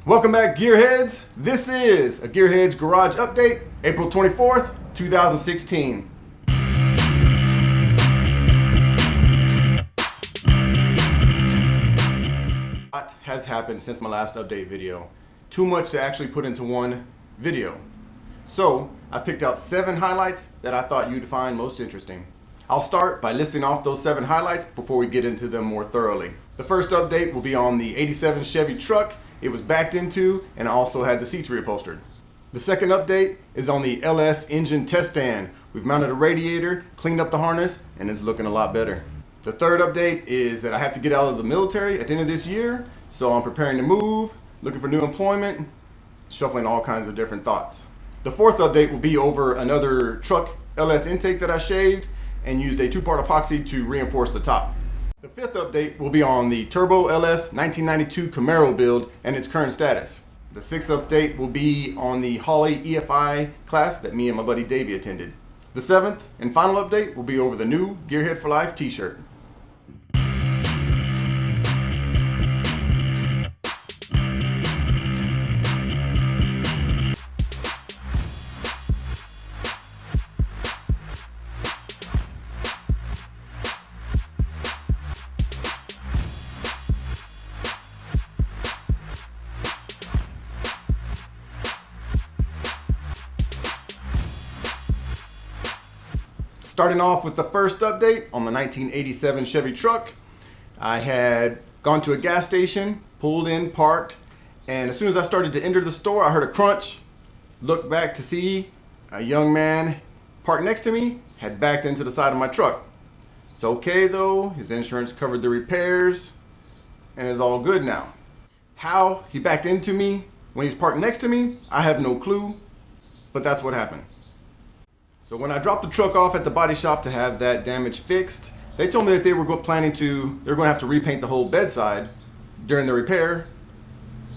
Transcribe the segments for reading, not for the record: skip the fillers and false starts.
Welcome back, Gearheads. This is a Gearheads Garage Update, April 24th, 2016. A lot has happened since my last update video. Too much to actually put into one video. So, I picked out 7 highlights that I thought you'd find most interesting. I'll start by listing off those 7 highlights before we get into them more thoroughly. The first update will be on the '87 Chevy Truck. It was backed into and also had the seats reupholstered. The second update is on the LS engine test stand. We've mounted a radiator, cleaned up the harness, and it's looking a lot better. The third update is that I have to get out of the military at the end of this year, so I'm preparing to move, looking for new employment, shuffling all kinds of different thoughts. The fourth update will be over another truck LS intake that I shaved and used a 2-part epoxy to reinforce the top. The fifth update will be on the Turbo LS 1992 Camaro build and its current status. The sixth update will be on the Holley EFI Class that me and my buddy Davey attended. The seventh and final update will be over the new AGearHead4Life t-shirt. Starting off with the first update on the 1987 Chevy Truck. I had gone to a gas station, pulled in, parked, and as soon as I started to enter the store, I heard a crunch. Looked back to see a young man parked next to me had backed into the side of my truck. It's okay though, his insurance covered the repairs, and it's all good now. How he backed into me when he's parked next to me, I have no clue, but that's what happened. So when I dropped the truck off at the body shop to have that damage fixed, they told me that they were going to have to repaint the whole bedside during the repair.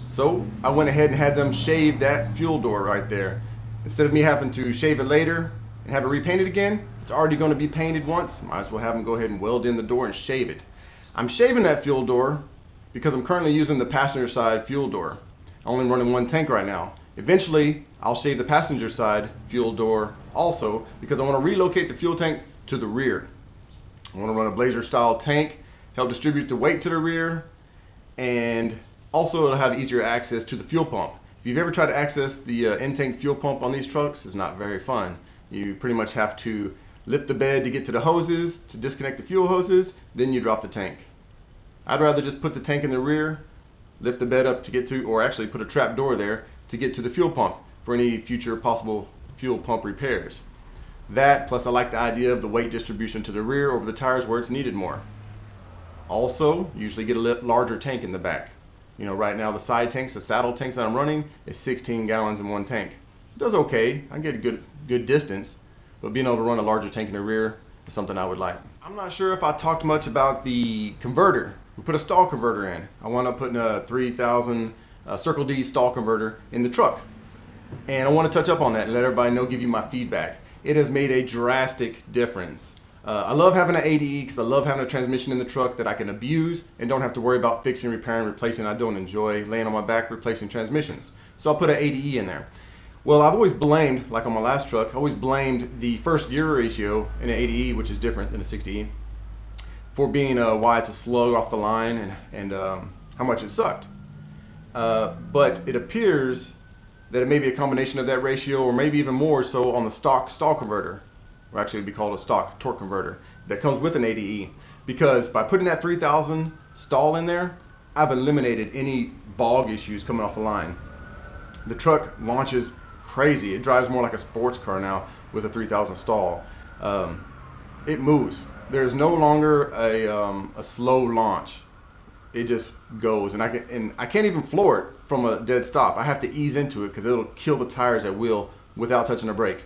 So I went ahead and had them shave that fuel door right there. Instead of me having to shave it later and have it repainted again, it's already going to be painted once. Might as well have them go ahead and weld in the door and shave it. I'm shaving that fuel door because I'm currently using the passenger side fuel door. I'm only running 1 tank right now. Eventually, I'll shave the passenger side fuel door also because I want to relocate the fuel tank to the rear. I want to run a Blazer style tank, help distribute the weight to the rear, and also it'll have easier access to the fuel pump. If you've ever tried to access the in-tank fuel pump on these trucks, it's not very fun. You pretty much have to lift the bed to get to the hoses, to disconnect the fuel hoses, then you drop the tank. I'd rather just put the tank in the rear, lift the bed up to get to, or actually put a trap door there to get to the fuel pump for any future possible fuel pump repairs. That, plus I like the idea of the weight distribution to the rear over the tires where it's needed more. Also, usually get a larger tank in the back. You know, right now the side tanks, the saddle tanks that I'm running is 16 gallons in one tank. It does okay, I get a good distance, but being able to run a larger tank in the rear is something I would like. I'm not sure if I talked much about the converter. We put a stall converter in. I wound up putting a 3000 Circle D stall converter in the truck. And I want to touch up on that and let everybody know, give you my feedback. It has made a drastic difference. I love having an ADE because I love having a transmission in the truck that I can abuse and don't have to worry about fixing, repairing, replacing. I don't enjoy laying on my back replacing transmissions. So I'll put an ADE in there. Well, I've always blamed, like on my last truck, I always blamed the first gear ratio in an ADE, which is different than a 60E, for being why it's a slug off the line and how much it sucked. But it appears that it may be a combination of that ratio, or maybe even more so on the stock stall converter, or actually it would be called a stock torque converter, that comes with an ADE. Because by putting that 3000 stall in there, I've eliminated any bog issues coming off the line. The truck launches crazy. It drives more like a sports car now with a 3000 stall. It moves. There's no longer a slow launch. It just goes, and I can't even floor it from a dead stop. I have to ease into it because it'll kill the tires at will without touching a brake.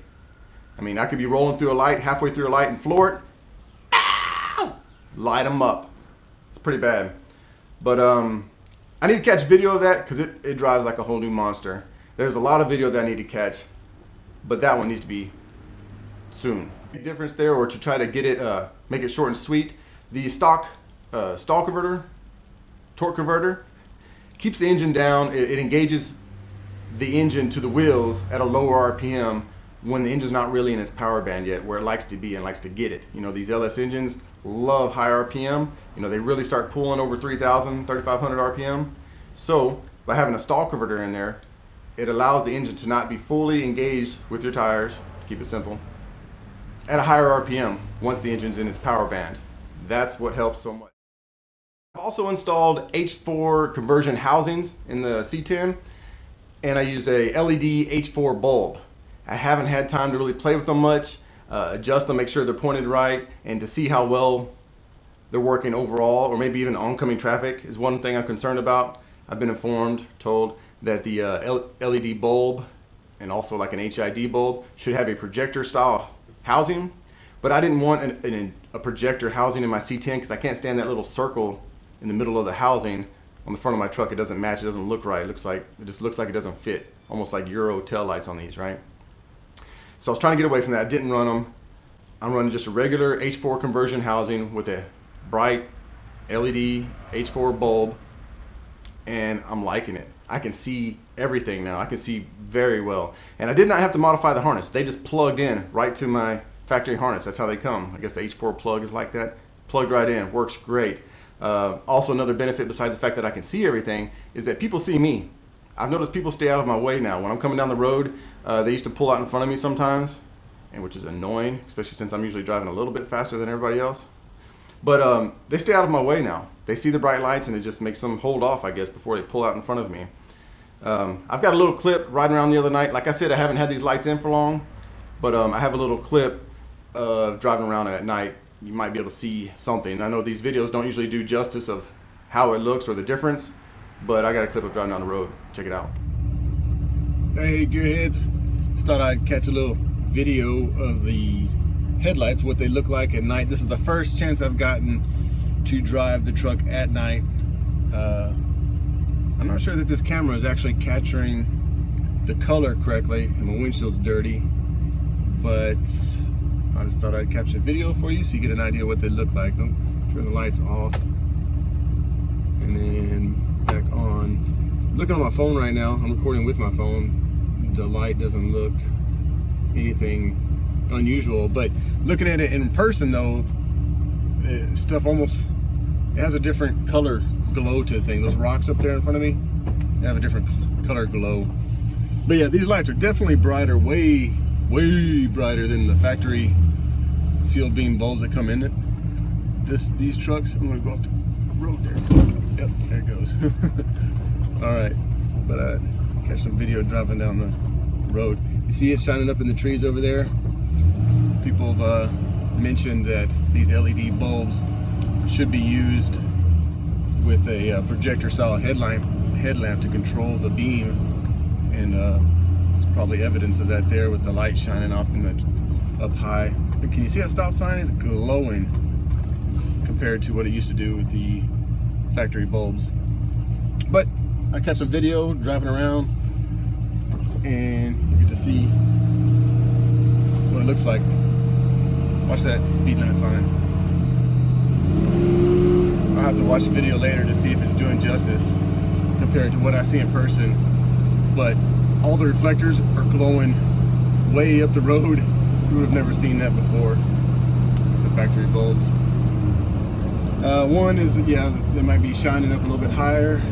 I mean, I could be rolling through a light, halfway through a light, and floor it. Ow! Light them up. It's pretty bad. But I need to catch video of that because it drives like a whole new monster. There's a lot of video that I need to catch, but that one needs to be soon. Big difference there, or to try to get it, make it short and sweet. The stock stall converter, torque converter, keeps the engine down. It engages the engine to the wheels at a lower RPM when the engine's not really in its power band yet, where it likes to be and likes to get it. You know, these LS engines love high RPM. You know, they really start pulling over 3,000, 3,500 RPM. So by having a stall converter in there, it allows the engine to not be fully engaged with your tires, to keep it simple, at a higher RPM once the engine's in its power band. That's what helps so much. I've also installed H4 conversion housings in the C10, and I used a LED H4 bulb. I haven't had time to really play with them much, adjust them, make sure they're pointed right, and to see how well they're working overall, or maybe even oncoming traffic is one thing I'm concerned about. I've been told that the LED bulb and also like an HID bulb should have a projector style housing, but I didn't want a projector housing in my C10 because I can't stand that little circle in the middle of the housing on the front of my truck. It doesn't match, it doesn't look right. It just looks like it doesn't fit, almost like Euro tail lights on these, right? So I was trying to get away from that. I didn't run them. I'm running just a regular H4 conversion housing with a bright LED H4 bulb, and I'm liking it. I can see everything now. I can see very well. And I did not have to modify the harness. They just plugged in right to my factory harness. That's how they come. I guess the H4 plug is like that. Plugged right in, works great. Also, another benefit besides the fact that I can see everything is that people see me. I've noticed people stay out of my way now. When I'm coming down the road, they used to pull out in front of me sometimes, and which is annoying, especially since I'm usually driving a little bit faster than everybody else. But they stay out of my way now. They see the bright lights, and it just makes them hold off, I guess, before they pull out in front of me. I've got a little clip riding around the other night. Like I said, I haven't had these lights in for long, but I have a little clip of driving around at night. You might be able to see something. I know these videos don't usually do justice of how it looks or the difference, but I got a clip of driving down the road. Check it out. Hey gearheads, just thought I'd catch a little video of the headlights, what they look like at night. This is the first chance I've gotten to drive the truck at night. I'm not sure that this camera is actually capturing the color correctly, and my windshield's dirty, but I just thought I'd capture a video for you so you get an idea what they look like. I'll turn the lights off and then back on. Looking on my phone right now, I'm recording with my phone. The light doesn't look anything unusual, but looking at it in person though, stuff almost, it has a different color glow to the thing. Those rocks up there in front of me, they have a different color glow. But yeah, these lights are definitely brighter, way brighter than the factory sealed beam bulbs that come in it. These trucks, I'm gonna go off the road there. Yep, there it goes. All right, but catch some video driving down the road. You see it shining up in the trees over there? People have mentioned that these LED bulbs should be used with a projector style headlamp to control the beam, and there's probably evidence of that there with the light shining off in the up high. And can you see that stop sign is glowing compared to what it used to do with the factory bulbs? But I catch some video driving around, and you get to see what it looks like. Watch that speed limit sign. I'll have to watch the video later to see if it's doing justice compared to what I see in person. But all the reflectors are glowing way up the road. You would have never seen that before with the factory bulbs. One is, yeah, they might be shining up a little bit higher,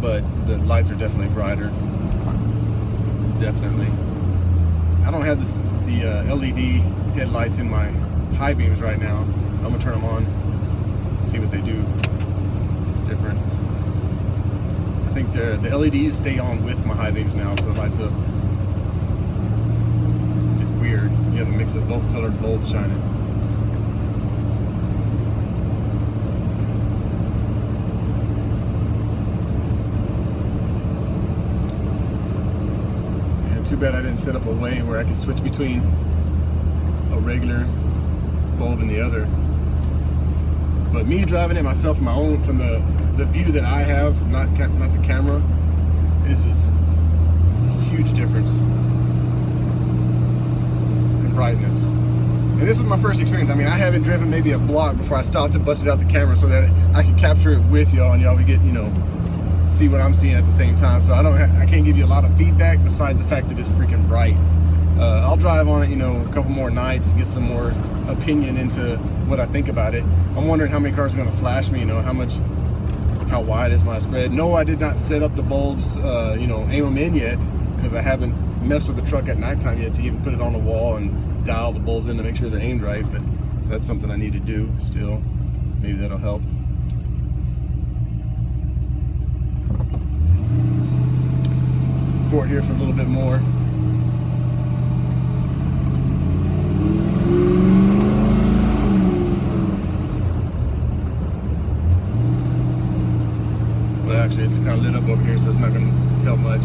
but the lights are definitely brighter. Definitely. I don't have the LED headlights in my high beams right now. I'm gonna turn them on, see what they do different. I think the LEDs stay on with my high beams now, so it lights up. It's weird. You have a mix of both colored bulbs shining. Yeah, too bad I didn't set up a way where I could switch between a regular bulb and the other. But me driving it myself on my own, from the view that I have, not the camera, this is a huge difference in brightness. And this is my first experience. I mean, I haven't driven maybe a block before I stopped and busted out the camera so that I can capture it with y'all, and y'all would get, you know, see what I'm seeing at the same time. So I can't give you a lot of feedback besides the fact that it's freaking bright. I'll drive on it, you know, a couple more nights and get some more opinion into what I think about it. I'm wondering how many cars are going to flash me, you know, how wide is my spread. No, I did not set up the bulbs, you know, aim them in yet, because I haven't messed with the truck at nighttime yet to even put it on the wall and dial the bulbs in to make sure they're aimed right. But so that's something I need to do still. Maybe that'll help. Forward here for a little bit more. But actually it's kind of lit up over here, so it's not going to help much.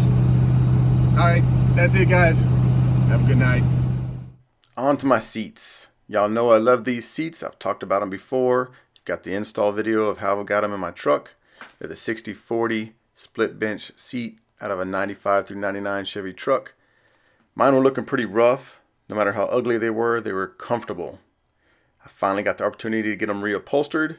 Alright, that's it guys. Have a good night. On to my seats. Y'all know I love these seats. I've talked about them before. Got the install video of how I got them in my truck. They're the 60/40 split bench seat out of a 95 through 99 Chevy truck. Mine were looking pretty rough. No matter how ugly they were comfortable. I finally got the opportunity to get them re-upholstered,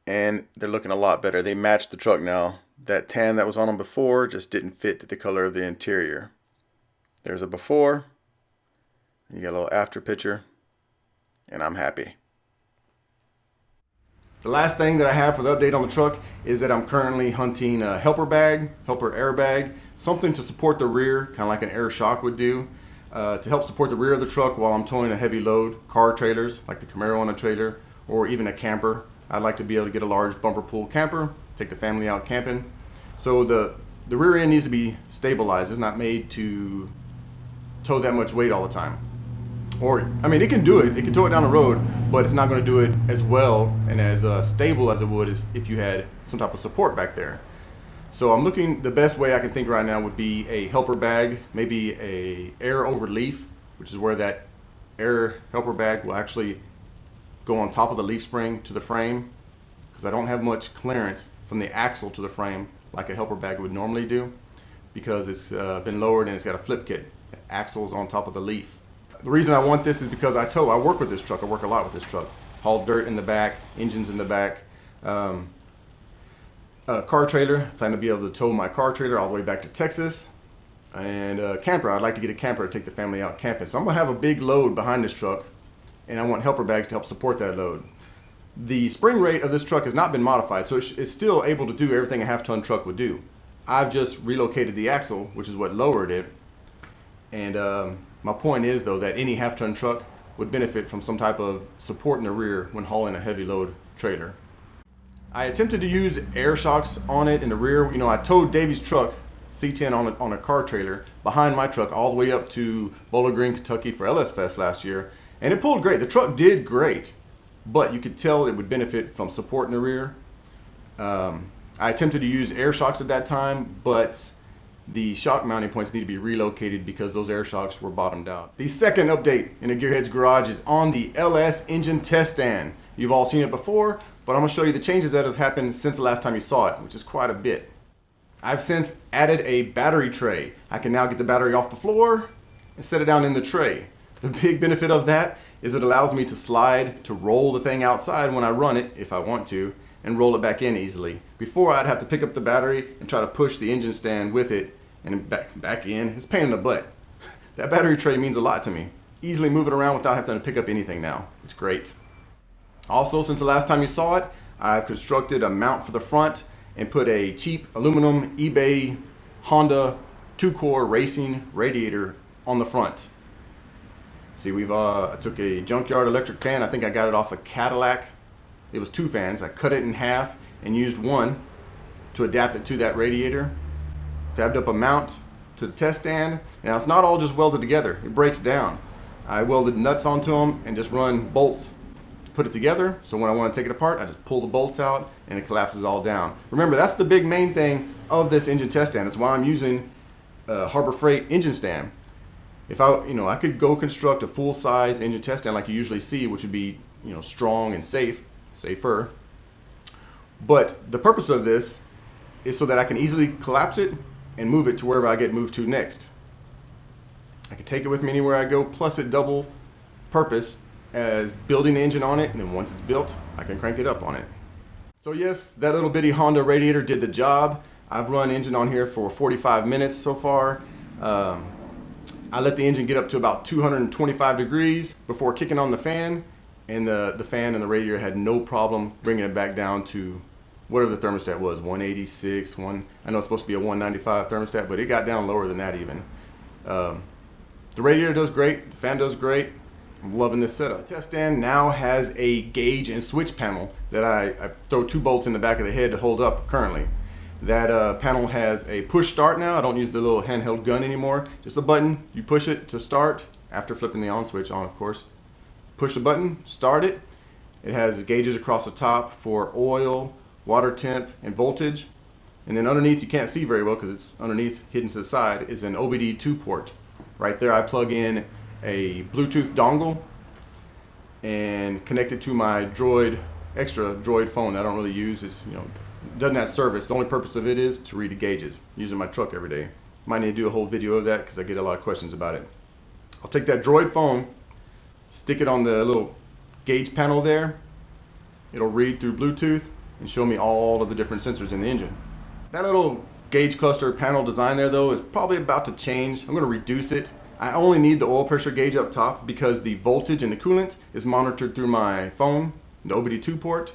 and they're looking a lot better. They match the truck now. That tan that was on them before just didn't fit the color of the interior. There's a before, and you got a little after picture, and I'm happy. The last thing that I have for the update on the truck is that I'm currently hunting a helper airbag, something to support the rear, kind of like an air shock would do, to help support the rear of the truck while I'm towing a heavy load, car trailers, like the Camaro on a trailer, or even a camper. I'd like to be able to get a large bumper pull camper, take the family out camping. So the rear end needs to be stabilized. It's not made to tow that much weight all the time. Or, I mean, it can do it. It can tow it down the road, but it's not going to do it as well and as stable as it would if you had some type of support back there. So I'm looking, the best way I can think right now would be a helper bag, maybe a air over leaf, which is where that air helper bag will actually go on top of the leaf spring to the frame, because I don't have much clearance from the axle to the frame like a helper bag would normally do, because it's been lowered and it's got a flip kit. The axle's on top of the leaf. The reason I want this is because I work with this truck. I work a lot with this truck. Haul dirt in the back, engines in the back. Car trailer, plan to be able to tow my car trailer all the way back to Texas. And camper, I'd like to get a camper to take the family out camping. So I'm gonna have a big load behind this truck, and I want helper bags to help support that load. The spring rate of this truck has not been modified, so it's still able to do everything a half-ton truck would do. I've just relocated the axle, which is what lowered it. And my point is, though, that any half-ton truck would benefit from some type of support in the rear when hauling a heavy load trailer. I attempted to use air shocks on it in the rear. You know, I towed Davy's truck, C10, on a car trailer behind my truck all the way up to Bowling Green, Kentucky for LS Fest last year, and it pulled great. The truck did great, but you could tell it would benefit from support in the rear. I attempted to use air shocks at that time, but the shock mounting points need to be relocated because those air shocks were bottomed out. The second update in a Gearhead's garage is on the LS engine test stand. You've all seen it before, but I'm going to show you the changes that have happened since the last time you saw it, which is quite a bit. I've since added a battery tray. I can now get the battery off the floor and set it down in the tray. The big benefit of that is it allows me to slide, to roll the thing outside when I run it, if I want to, and roll it back in easily. Before, I'd have to pick up the battery and try to push the engine stand with it and back in. It's a pain in the butt. That battery tray means a lot to me. Easily move it around without having to pick up anything now. It's great. Also, since the last time you saw it, I've constructed a mount for the front and put a cheap aluminum eBay Honda 2-core racing radiator on the front. See, I took a junkyard electric fan. I think I got it off a Cadillac. It was 2 fans. I cut it in half and used one to adapt it to that radiator. Fabbed up a mount to the test stand. Now, it's not all just welded together. It breaks down. I welded nuts onto them and just run bolts to put it together. So when I want to take it apart, I just pull the bolts out and it collapses all down. Remember, that's the big main thing of this engine test stand. That's why I'm using Harbor Freight engine stand. If I could go construct a full-size engine test stand like you usually see, which would be, strong and safer. But the purpose of this is so that I can easily collapse it and move it to wherever I get moved to next. I can take it with me anywhere I go, plus it double purpose as building the engine on it, and then once it's built, I can crank it up on it. So yes, that little bitty Honda radiator did the job. I've run engine on here for 45 minutes so far. I let the engine get up to about 225 degrees before kicking on the fan, and the fan and the radiator had no problem bringing it back down to whatever the thermostat was, 186, I know it's supposed to be a 195 thermostat, but it got down lower than that even. The radiator does great, the fan does great. I'm loving this setup. The test stand now has a gauge and switch panel that I throw 2 bolts in the back of the head to hold up currently. That panel has a push start now. I don't use the little handheld gun anymore. Just a button, you push it to start, after flipping the on switch on, of course. Push the button, start it. It has gauges across the top for oil, water temp, and voltage. And then underneath, you can't see very well because it's underneath, hidden to the side, is an OBD2 port. Right there I plug in a Bluetooth dongle and connect it to my extra Droid phone that I don't really use. It's, doesn't have service. The only purpose of it is to read the gauges. I'm using my truck every day. Might need to do a whole video of that because I get a lot of questions about it. I'll take that Droid phone, stick it on the little gauge panel there. It'll read through Bluetooth and show me all of the different sensors in the engine. That little gauge cluster panel design there though is probably about to change. I'm going to reduce it. I only need the oil pressure gauge up top because the voltage and the coolant is monitored through my phone, the OBD2 port.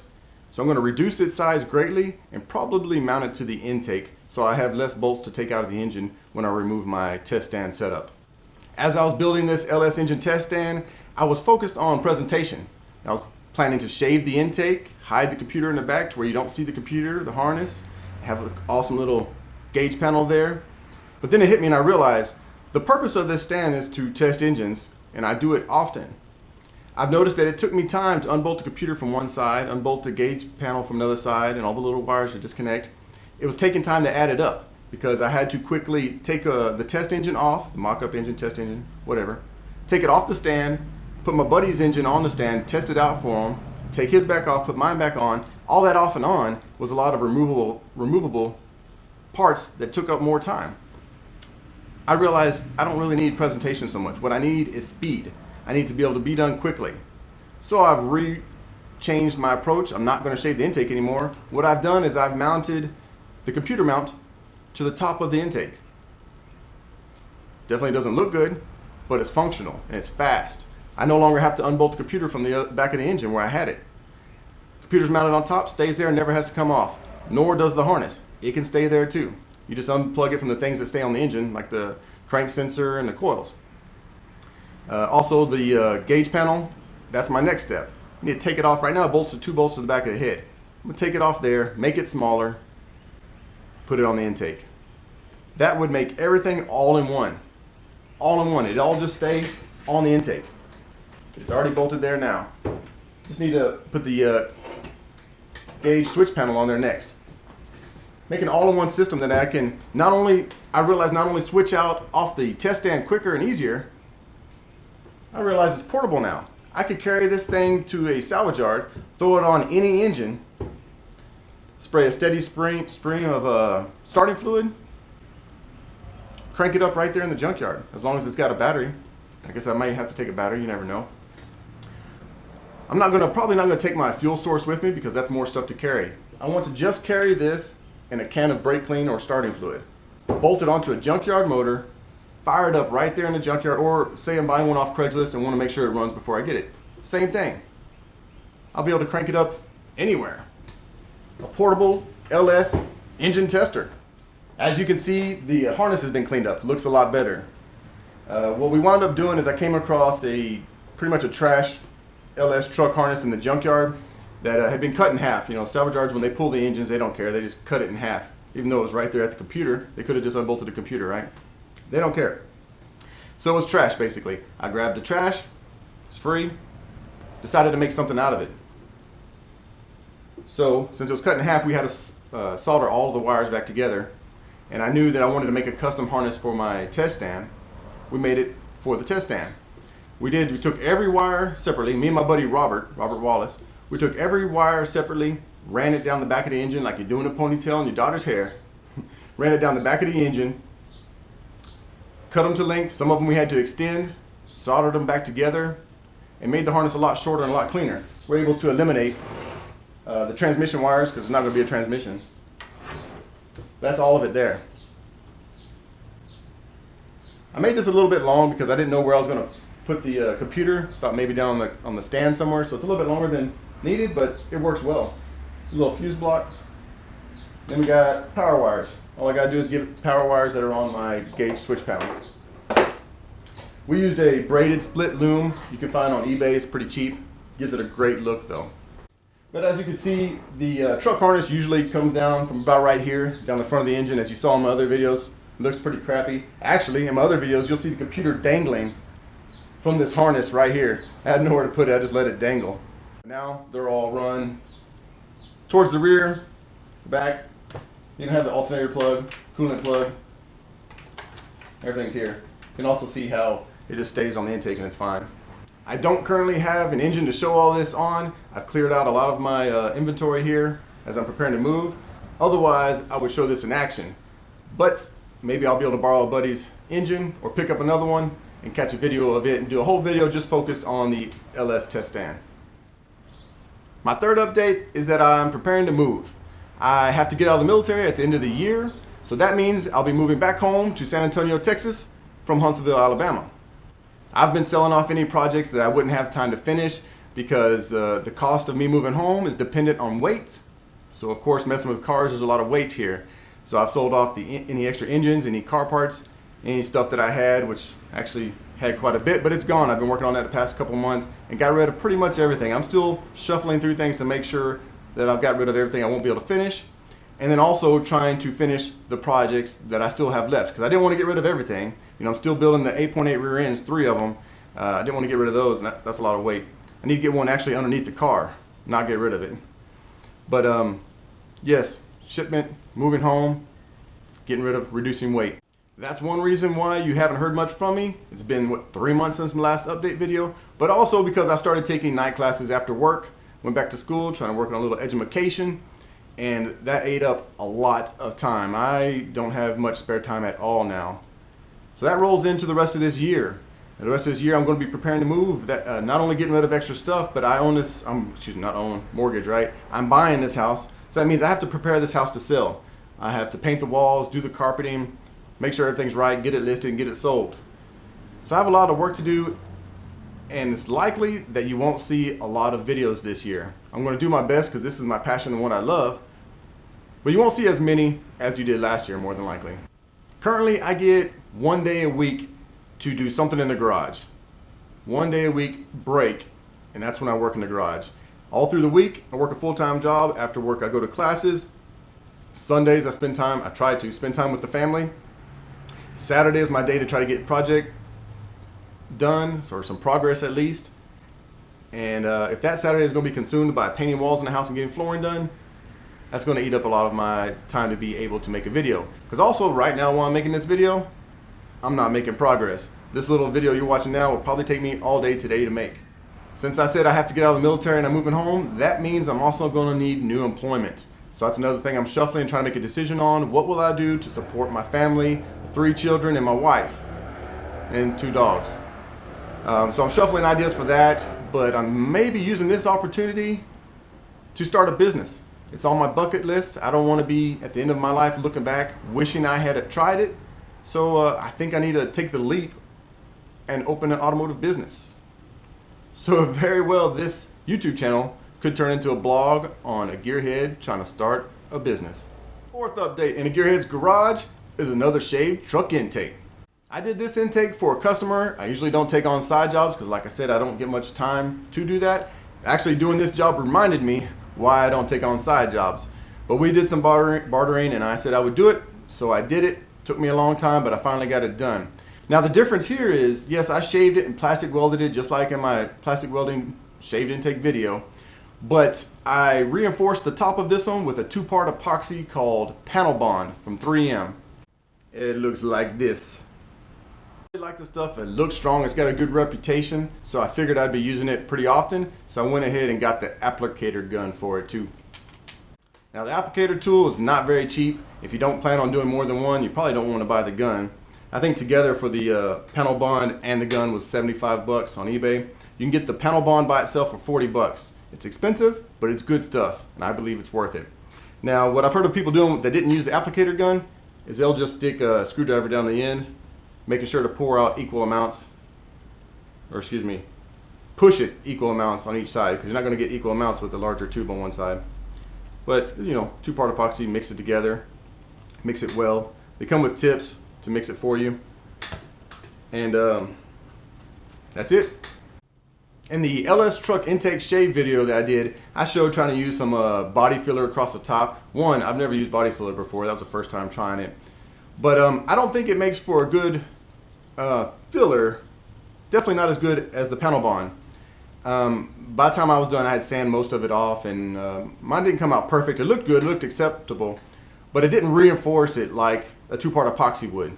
So I'm going to reduce its size greatly and probably mount it to the intake so I have less bolts to take out of the engine when I remove my test stand setup. As I was building this LS engine test stand, I was focused on presentation. I was planning to shave the intake, hide the computer in the back to where you don't see the computer, the harness, have an awesome little gauge panel there. But then it hit me and I realized the purpose of this stand is to test engines, and I do it often. I've noticed that it took me time to unbolt the computer from one side, unbolt the gauge panel from another side, and all the little wires to disconnect. It was taking time to add it up because I had to quickly take the test engine off, the mock-up engine, test engine, whatever, take it off the stand, put my buddy's engine on the stand, test it out for him, take his back off, put mine back on. All that off and on was a lot of removable parts that took up more time. I realized I don't really need presentation so much. What I need is speed. I need to be able to be done quickly. So I've changed my approach. I'm not going to shave the intake anymore. What I've done is I've mounted the computer mount to the top of the intake. Definitely doesn't look good, but it's functional and it's fast. I no longer have to unbolt the computer from the back of the engine where I had it. Computer's mounted on top, stays there, never has to come off. Nor does the harness. It can stay there too. You just unplug it from the things that stay on the engine, like the crank sensor and the coils. Also the gauge panel, that's my next step. I need to take it off right now. It bolts to 2 bolts to the back of the head. I'm gonna take it off there, make it smaller, put it on the intake. That would make everything all in one. All in one. It'd all just stay on the intake. It's already bolted there now. Just need to put the gauge switch panel on there next. Make an all-in-one system that I can I realize not only switch out off the test stand quicker and easier, I realize it's portable now. I could carry this thing to a salvage yard, throw it on any engine, spray a steady stream of starting fluid, crank it up right there in the junkyard, as long as it's got a battery. I guess I might have to take a battery, you never know. I'm probably not gonna take my fuel source with me because that's more stuff to carry. I want to just carry this and a can of brake clean or starting fluid. Bolt it onto a junkyard motor, fire it up right there in the junkyard, or say I'm buying one off Craigslist and want to make sure it runs before I get it. Same thing. I'll be able to crank it up anywhere. A portable LS engine tester. As you can see, the harness has been cleaned up. It looks a lot better. What we wound up doing is I came across pretty much a trash LS truck harness in the junkyard that had been cut in half. Salvage yards, when they pull the engines, they don't care. They just cut it in half. Even though it was right there at the computer, they could have just unbolted the computer, right? They don't care. So it was trash, basically. I grabbed the trash, it's free, decided to make something out of it. So, since it was cut in half, we had to solder all of the wires back together. And I knew that I wanted to make a custom harness for my test stand. We made it for the test stand. We took every wire separately. Me and my buddy Robert Wallace, we took every wire separately, ran it down the back of the engine like you're doing a ponytail in your daughter's hair. Ran it down the back of the engine, cut them to length. Some of them we had to extend, soldered them back together, and made the harness a lot shorter and a lot cleaner. We're able to eliminate the transmission wires because there's not going to be a transmission. That's all of it there. I made this a little bit long because I didn't know where I was going to put the computer. Thought maybe down on the stand somewhere, so it's a little bit longer than needed, but it works well. A little fuse block. Then we got power wires. All I got to do is give power wires that are on my gauge switch panel. We used a braided split loom you can find on eBay. It's pretty cheap. Gives it a great look though. But as you can see, the truck harness usually comes down from about right here, down the front of the engine, as you saw in my other videos. It looks pretty crappy. Actually, in my other videos, you'll see the computer dangling from this harness right here. I had nowhere to put it, I just let it dangle. Now they're all run towards the rear, the back. You can have the alternator plug, coolant plug. Everything's here. You can also see how it just stays on the intake and it's fine. I don't currently have an engine to show all this on. I've cleared out a lot of my inventory here as I'm preparing to move. Otherwise, I would show this in action. But maybe I'll be able to borrow a buddy's engine or pick up another one and catch a video of it and do a whole video just focused on the LS test stand. My third update is that I'm preparing to move. I have to get out of the military at the end of the year, so that means I'll be moving back home to San Antonio, Texas from Huntsville, Alabama. I've been selling off any projects that I wouldn't have time to finish because the cost of me moving home is dependent on weight. So of course, messing with cars, there's a lot of weight here. So I've sold off any extra engines, any car parts, any stuff that I had, which actually had quite a bit, but it's gone. I've been working on that the past couple months and got rid of pretty much everything. I'm still shuffling through things to make sure that I've got rid of everything I won't be able to finish. And then also trying to finish the projects that I still have left, because I didn't want to get rid of everything. You know, I'm still building the 8.8 rear ends, 3 of them. I didn't want to get rid of those, and that's a lot of weight. I need to get one actually underneath the car, not get rid of it. But yes, shipment, moving home, getting rid of, reducing weight. That's one reason why you haven't heard much from me. It's been, what, 3 months since my last update video, but also because I started taking night classes after work, went back to school, trying to work on a little edumacation, and that ate up a lot of time. I don't have much spare time at all now. So that rolls into the rest of this year. And the rest of this year I'm going to be preparing to move, that not only getting rid of extra stuff, but I own this, not own, mortgage, right? I'm buying this house, so that means I have to prepare this house to sell. I have to paint the walls, do the carpeting, make sure everything's right, get it listed, and get it sold. So I have a lot of work to do, and it's likely that you won't see a lot of videos this year. I'm going to do my best because this is my passion and what I love, but you won't see as many as you did last year, more than likely. Currently, I get 1 day a week to do something in the garage. 1 day a week break, and that's when I work in the garage. All through the week, I work a full-time job. After work, I go to classes. Sundays, I try to spend time with the family. Saturday is my day to try to get project done, or some progress at least. And if that Saturday is going to be consumed by painting walls in the house and getting flooring done, that's going to eat up a lot of my time to be able to make a video. Because also right now while I'm making this video, I'm not making progress. This little video you're watching now will probably take me all day today to make. Since I said I have to get out of the military and I'm moving home, that means I'm also going to need new employment. So that's another thing I'm shuffling, trying to make a decision on. What will I do to support my family, 3 children, and my wife, and 2 dogs? So I'm shuffling ideas for that, but I'm maybe using this opportunity to start a business. It's on my bucket list. I don't want to be at the end of my life looking back, wishing I had tried it. So I think I need to take the leap and open an automotive business. So very well, this YouTube channel could turn into a blog on a gearhead trying to start a business. Fourth update in a gearhead's garage is another shaved truck intake. I did this intake for a customer. I usually don't take on side jobs because, like I said, I don't get much time to do that. Actually, doing this job reminded me why I don't take on side jobs. But we did some bartering and I said I would do it, so I did it. Took me a long time, but I finally got it done. Now the difference here is, yes, I shaved it and plastic welded it just like in my plastic welding shaved intake video, but I reinforced the top of this one with a 2-part epoxy called Panel Bond from 3M. It looks like this. I like this stuff. It looks strong. It's got a good reputation, so I figured I'd be using it pretty often, so I went ahead and got the applicator gun for it too. Now the applicator tool is not very cheap. If you don't plan on doing more than one, you probably don't want to buy the gun. I think together for the Panel Bond and the gun was 75 bucks on eBay. You can get the Panel Bond by itself for 40 bucks. It's expensive, but it's good stuff, and I believe it's worth it. Now, what I've heard of people doing that didn't use the applicator gun is they'll just stick a screwdriver down the end, making sure to pour out equal amounts, or excuse me, push it equal amounts on each side, because you're not going to get equal amounts with the larger tube on one side. But, you know, two-part epoxy, mix it together, mix it well. They come with tips to mix it for you. And that's it. In the LS truck intake shave video that I did, I showed trying to use some body filler across the top. One, I've never used body filler before. That was the first time trying it. But I don't think it makes for a good filler. Definitely not as good as the Panel Bond. By the time I was done, I had sand most of it off, and mine didn't come out perfect. It looked good, it looked acceptable, but it didn't reinforce it like a two-part epoxy would.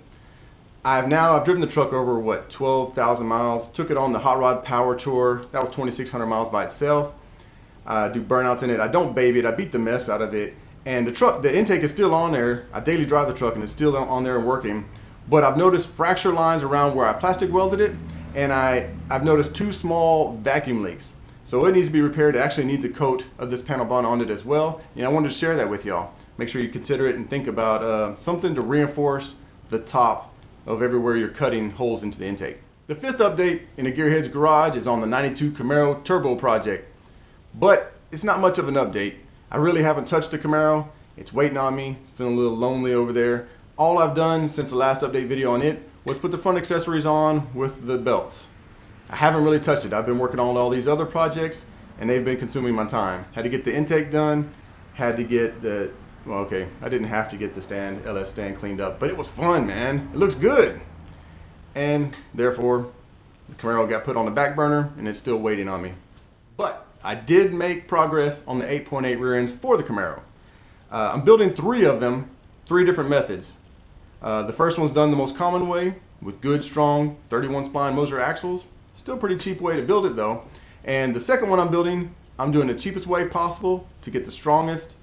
I've driven the truck over, what, 12,000 miles. Took it on the Hot Rod Power Tour. That was 2,600 miles by itself. I do burnouts in it. I don't baby it. I beat the mess out of it. And the intake is still on there. I daily drive the truck and it's still on there and working. But I've noticed fracture lines around where I plastic welded it, and I've noticed 2 small vacuum leaks. So it needs to be repaired. It actually needs a coat of this Panel Bond on it as well. And I wanted to share that with y'all. Make sure you consider it and think about something to reinforce the top of everywhere you're cutting holes into the intake. The 5th update in the Gearhead's garage is on the 92 Camaro Turbo project. But it's not much of an update. I really haven't touched the Camaro. It's waiting on me. It's feeling a little lonely over there. All I've done since the last update video on it was put the front accessories on with the belts. I haven't really touched it. I've been working on all these other projects and they've been consuming my time. Had to get the intake done, had to get the, well, okay, I didn't have to get the LS stand cleaned up, but it was fun, man. It looks good. And therefore, the Camaro got put on the back burner and it's still waiting on me. But I did make progress on the 8.8 rear ends for the Camaro. I'm building 3 of them, 3 different methods. The first one's done the most common way with good, strong 31 spline Moser axles. Still pretty cheap way to build it though. And the second one I'm building, I'm doing the cheapest way possible to get the strongest,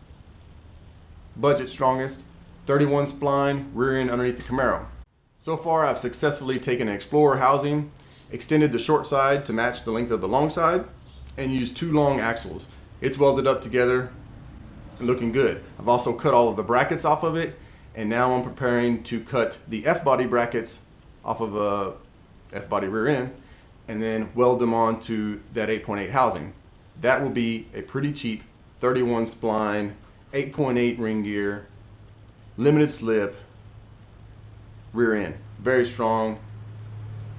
budget strongest 31 spline rear end underneath the Camaro. So far I've successfully taken an Explorer housing, extended the short side to match the length of the long side, and used 2 long axles. It's welded up together and looking good. I've also cut all of the brackets off of it, and now I'm preparing to cut the F-body brackets off of a F-body rear end and then weld them onto that 8.8 housing. That will be a pretty cheap 31 spline, 8.8 ring gear, limited slip rear end. Very strong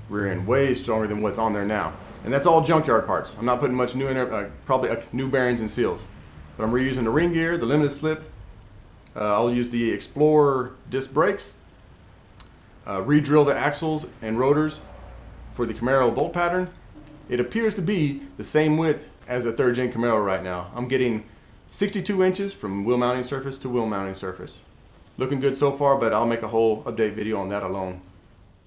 rear end, way stronger than what's on there now. And that's all junkyard parts. I'm not putting much new in there, probably new bearings and seals. But I'm reusing the ring gear, the limited slip. I'll use the Explorer disc brakes, re-drill the axles and rotors for the Camaro bolt pattern. It appears to be the same width as a 3rd gen Camaro right now. I'm getting 62 inches from wheel mounting surface to wheel mounting surface. Looking good so far, but I'll make a whole update video on that alone.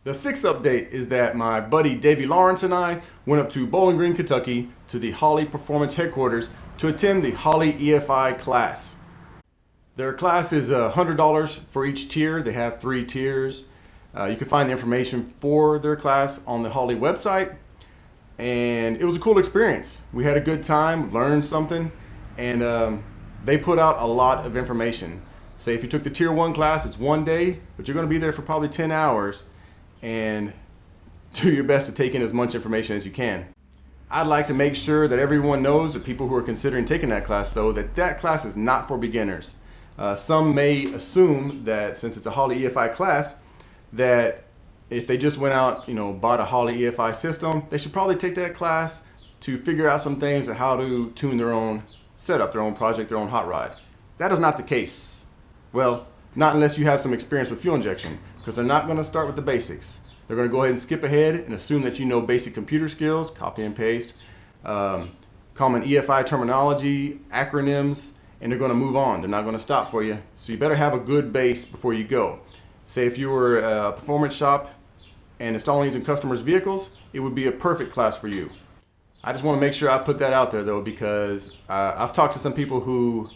The 6th update is that my buddy Davey Lawrence and I went up to Bowling Green, Kentucky to the Holley Performance headquarters to attend the Holley EFI Class. Their class is $100 for each tier. They have 3 tiers. You can find the information for their class on the Holley website. And it was a cool experience. We had a good time, learned something, and they put out a lot of information. Say if you took the tier 1 class, it's 1 day, but you're going to be there for probably 10 hours and do your best to take in as much information as you can. I'd like to make sure that everyone knows, the people who are considering taking that class though, that that class is not for beginners. Some may assume that since it's a Holley EFI class, that if they just went out, bought a Holley EFI system, they should probably take that class to figure out some things on how to tune their own setup, their own project, their own hot rod. That is not the case. Well, not unless you have some experience with fuel injection, because they're not going to start with the basics. They're going to go ahead and skip ahead and assume that you know basic computer skills, copy and paste, common EFI terminology, acronyms, and they're going to move on. They're not going to stop for you. So you better have a good base before you go. Say if you were a performance shop and installing these in customers' vehicles, it would be a perfect class for you. I just want to make sure I put that out there though, because I've talked to some people who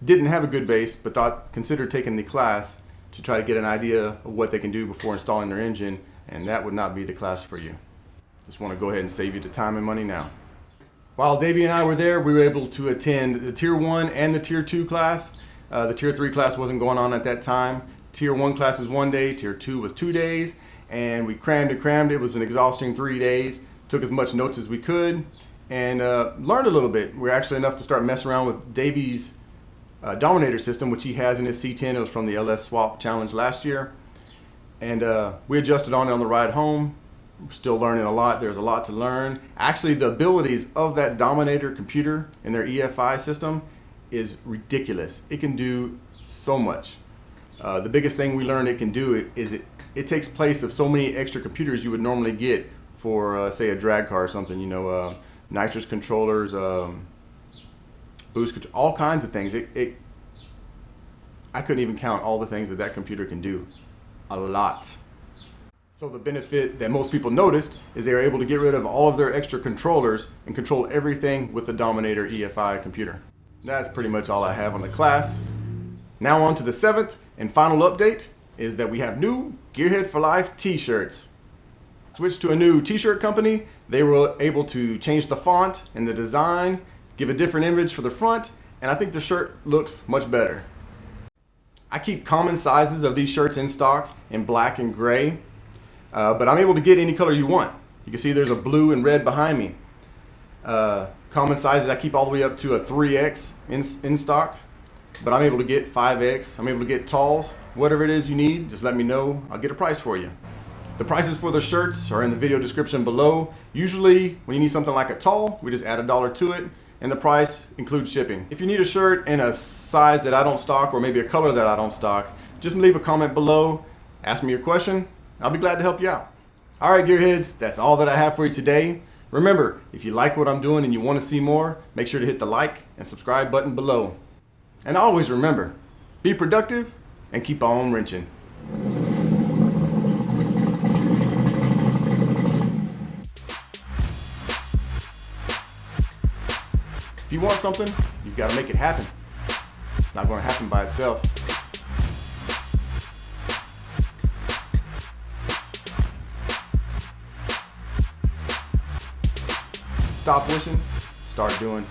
didn't have a good base but considered taking the class to try to get an idea of what they can do before installing their engine, and that would not be the class for you. Just want to go ahead and save you the time and money now. While Davey and I were there, we were able to attend the Tier 1 and the Tier 2 class. The Tier 3 class wasn't going on at that time. Tier 1 class is 1 day, Tier 2 was 2 days, and we crammed and crammed. It was an exhausting 3 days. Took as much notes as we could and learned a little bit. We're actually enough to start messing around with Davy's Dominator system, which he has in his C10. It was from the LS Swap Challenge last year. And we adjusted on it on the ride home. We're still learning a lot. There's a lot to learn. Actually, the abilities of that Dominator computer in their EFI system is ridiculous. It can do so much. The biggest thing we learned it can do is it takes place of so many extra computers you would normally get for, say, a drag car or something. You know, nitrous controllers, boost control, all kinds of things. I couldn't even count all the things that that computer can do. A lot. So the benefit that most people noticed is they were able to get rid of all of their extra controllers and control everything with the Dominator EFI computer. That's pretty much all I have on the class. Now on to the 7th and final update is that we have new AGearHead4Life t-shirts. Switched to a new t-shirt company. They were able to change the font and the design, give a different image for the front, and I think the shirt looks much better. I keep common sizes of these shirts in stock in black and gray, but I'm able to get any color you want. You can see there's a blue and red behind me. Common sizes I keep all the way up to a 3X in stock, but I'm able to get 5X. I'm able to get talls. Whatever it is you need, just let me know. I'll get a price for you. The prices for the shirts are in the video description below. Usually when you need something like a tall, we just add $1 to it, and the price includes shipping. If you need a shirt in a size that I don't stock or maybe a color that I don't stock, just leave a comment below, ask me your question. I'll be glad to help you out. All right, Gearheads, that's all that I have for you today. Remember, if you like what I'm doing and you want to see more, make sure to hit the like and subscribe button below. And always remember, be productive and keep on wrenching. If you want something, you've got to make it happen. It's not going to happen by itself. Stop wishing, start doing.